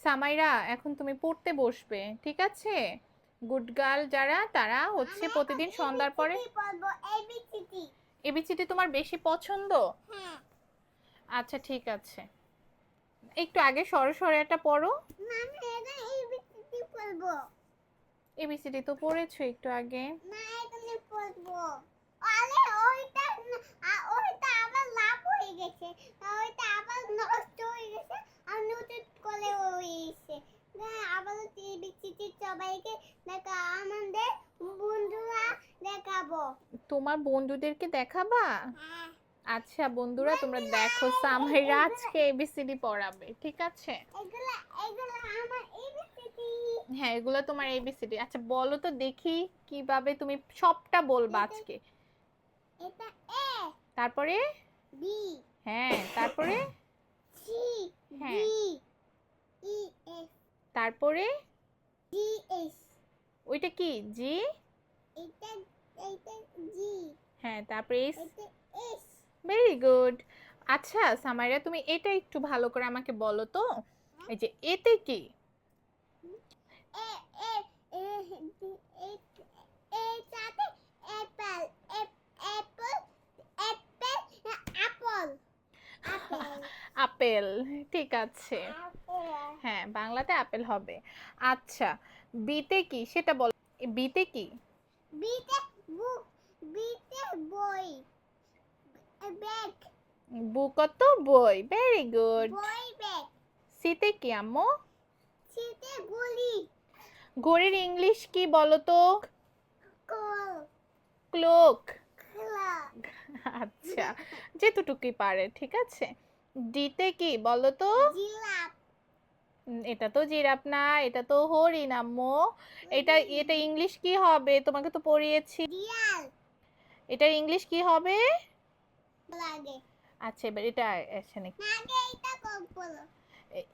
সামাইরা এখন তুমি পড়তে বসবে, ঠিক আছে? গুড গার্ল যারা তারা হচ্ছে প্রতিদিন সন্ধ্যার পরে এবিসিডি তোমার বেশি পছন্দ? হ্যাঁ। আচ্ছা ঠিক আছে, একটু আগে সরো সরে একটা পড়ো। এবিসিডি তো পড়েছো একটু আগে। না এখানে পড়বো। আরে ওইটা ওইটা আবার লাভ হয়ে গেছে, ওইটা আবার নষ্ট হয়ে গেছে আর নতুন করে হয়েছে। আবার এবিসিডি সবাইকে দেখা, আমাদের বন্ধুরা দেখাবো। তোমার বন্ধুদেরকে দেখাবা? হ্যাঁ। আচ্ছা বন্ধুরা তোমরা দেখো, সামাইরা আজকে এবিসিডি পড়াবে, ঠিক আছে? এগুলা এগুলা আমার এবিসিডি। হ্যাঁ এগুলো তোমার এবিসিডি। আচ্ছা বলো তো দেখি কিভাবে তুমি সবটা বলবা আজকে। এটা এ, তারপরে বি, হ্যাঁ তারপরে সি, হ্যাঁ ডি, ই, এফ, তারপরে জি, এস। ওইটা কি জি? এটা এটা জি, হ্যাঁ তারপরে এস। এটা এস। Very good. আচ্ছা সামাইরা তুমি এটা একটু ভালো করে আমাকে বলো তো, এই যে এতে কি? এ এ এ এটাতে Apple, Apple, Apple, apple, apple, apple, ঠিক আছে। আপেল। হ্যাঁ বাংলাতে আপেল হবে। আচ্ছা বিতে কি সেটা বলো, বিতে কি? বিতে বুক, বিতে বই, ব্যাগ, বুক তো বই, ভেরি গুড। বই ব্যাগ। সিতে কি আম্মু? সিতে গুলি, ঘড়ির ইংলিশ কি বলো তো? Call, cloak. খেলা। আচ্ছা যেটুকুই পারে, ঠিক আছে। ডিতে কি বলো তো? জিরাফ, এটা তো জিরাফ না, এটা তো হরিণ আম্মু। এটা এটা ইংলিশ কি হবে তোমাকে তো পড়িয়েছি। ডিয়াল। এটার ইংলিশ কি হবে? লাগে আচ্ছা এবার এটা আসে নাকি, আগে এটা কল বলো।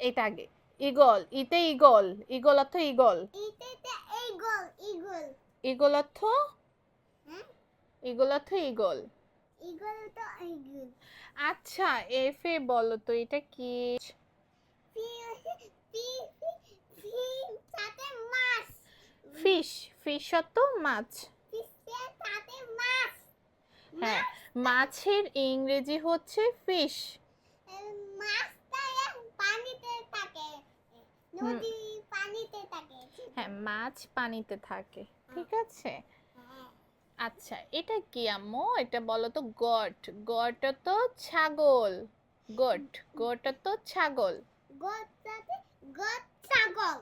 এটা আগে। ঈগল, ইতে ঈগল, ঈগল অর্থ ঈগল। এটাতে ঈগল, ঈগল। ঈগল অর্থ, হ্যাঁ, ঈগল অর্থ ঈগল। ঈগল তো ঈগল। আচ্ছা এফে বলো তো এটা কি? ফি ফি ফি সাথে মাছ। ফিশ, ফিশ অর্থ মাছ। ফিশের সাথে মাছ। হ্যাঁ মাছের ইংরেজি হচ্ছে ফিশ। মাছটা পানিতে থাকে, নদী পানিতে থাকে। হ্যাঁ মাছ পানিতে থাকে, ঠিক আছে। আচ্ছা এটা কি আম্মু, এটা বলো তো গট, গট তো ছাগল, গট, গট তো ছাগল। গোট সাথে গোট ছাগল।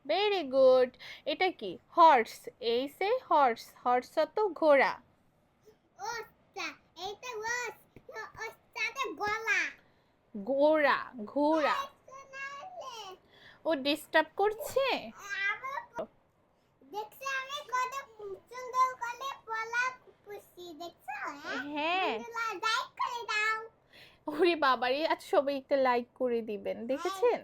Very good. এটা কি? হর্স, এই সে হর্স, হর্স তো ঘোড়া। ওটা এটা ওস, ওর সাথে গলা। ঘোড়া, ঘোড়া। শোনালে ও ডিস্টার্ব করছে। দেখছো আমি কত সুন্দর করে পলা পুষি, দেখছো? হ্যাঁ বন্ধুরা লাইক করে দাও। ওরে বাবারে, আচ্ছা সবাই একটা লাইক করে দিবেন, দেখেছেন?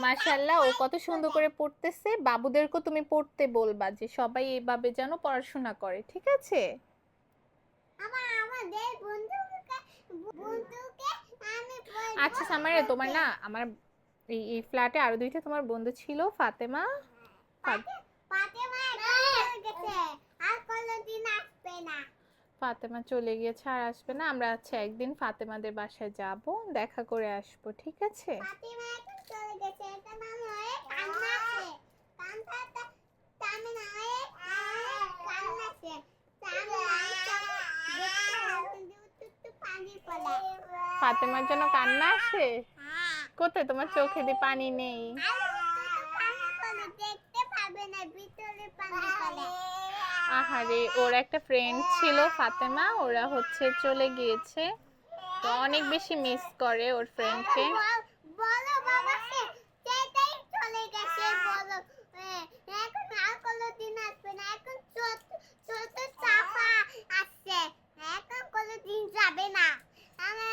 মাশাআল্লাহ ও কত সুন্দর করে পড়তেছে। বাবুদেরকেও তুমি পড়তে বলবা যে সবাই এইভাবে যেন পড়াশোনা করে, ঠিক আছে? আমাদের বন্ধুকে আমি বলবো। আচ্ছা সামারে তোমার না আমার এই ফ্ল্যাটে আরো দুইটা তোমার বন্ধু ছিল, ফাতেমা। ফাতেমা চলে গেছে, আর কোনোদিন আসবে না। ফাতেমা চলে গিয়েছে আর আসবে না। আমরা আচ্ছা একদিন ফাতেমাদের বাসায় যাব, দেখা করে আসবো, ঠিক আছে? ফাতেমা এখন চলে গেছে, এটা নাম হয় কান্নাছে। কান্নাটা তামে না হয় কান্নাছে। পানি পড়ে। ফাতেমার জন্য কান্না আসে? কোথায় তোমার চোখে দিয়ে পানি নেই? দেখতে পাবে না, ভিতরে পানি পড়ে। আহারে ওর একটা ফ্রেন্ড ছিল ফাতেমা, ওরা হচ্ছে চলে গিয়েছে, তো অনেক বেশি মিস করে ওর ফ্রেন্ডকে। বলো বাবাকে সেটাই চলে গেছে, বলো এখন আর কোনোদিন আসবে না। এখন ছোট ছোট চাপা আসছে, এখন কোনোদিন যাবে না। আমি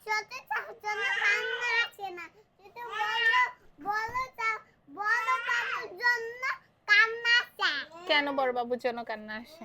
ছোট চাপার জন্য কান্না আসে না, কিন্তু বলো বলো বলো বাবুর জন্য কান্না আসে। কেন বড় বাবুর জন্য কান্না আসে?